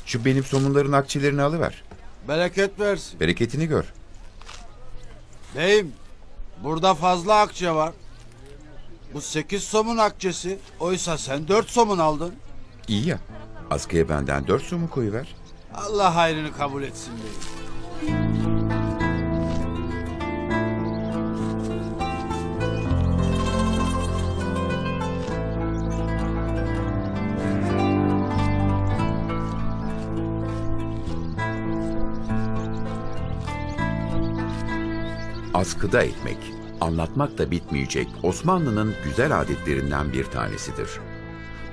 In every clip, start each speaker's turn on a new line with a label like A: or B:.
A: Şu benim somunların akçelerini alıver.
B: Bereket versin.
A: Bereketini gör.
B: Beyim, burada fazla akçe var. Bu 8 somun akçesi. Oysa sen 4 somun aldın.
A: İyi ya. Askıya benden 4 somun koyuver.
B: Allah hayrını kabul etsin beyim.
A: Askıda ekmek, anlatmak da bitmeyecek Osmanlı'nın güzel adetlerinden bir tanesidir.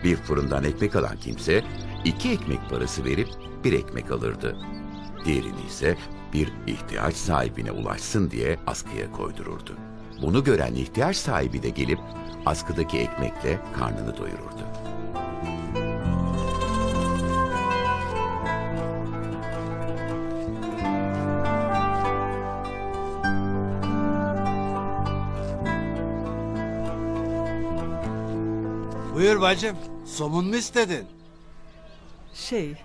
A: Bir fırından ekmek alan kimse 2 ekmek parası verip 1 ekmek alırdı. Diğerini ise bir ihtiyaç sahibine ulaşsın diye askıya koydururdu. Bunu gören ihtiyaç sahibi de gelip askıdaki ekmekle karnını doyururdu.
B: Buyur bacım. Somun mu istedin?
C: Şey,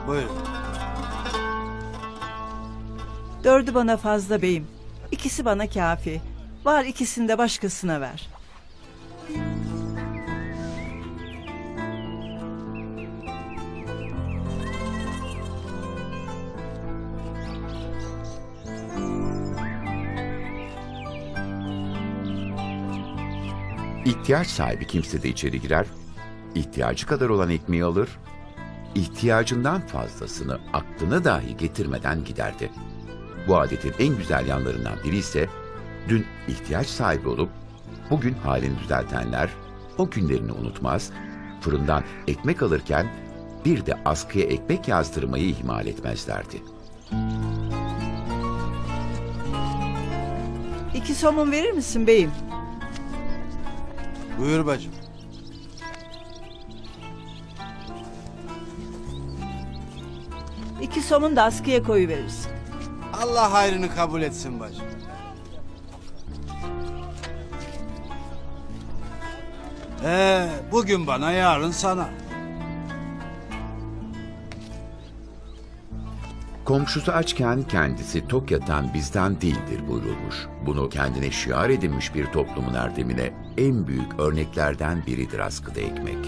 B: Buyur.
C: 4'ü bana fazla beyim. 2'si bana kafi. Var 2'sini de başkasına ver.
A: İhtiyaç sahibi kimse de içeri girer, ihtiyacı kadar olan ekmeği alır, ihtiyacından fazlasını aklına dahi getirmeden giderdi. Bu adetin en güzel yanlarından biri ise dün ihtiyaç sahibi olup bugün halini düzeltenler o günlerini unutmaz, fırından ekmek alırken bir de askıya ekmek yazdırmayı ihmal etmezlerdi.
C: 2 somun verir misin beyim?
B: Buyur bacım.
C: İki somun da askıya koyuverirsin.
B: Allah hayrını kabul etsin bacım. Bugün bana yarın sana.
A: Komşusu açken kendisi tok yatan bizden değildir buyurulmuş. Bunu kendine şiar edinmiş bir toplumun erdemine en büyük örneklerden biridir askıda ekmek.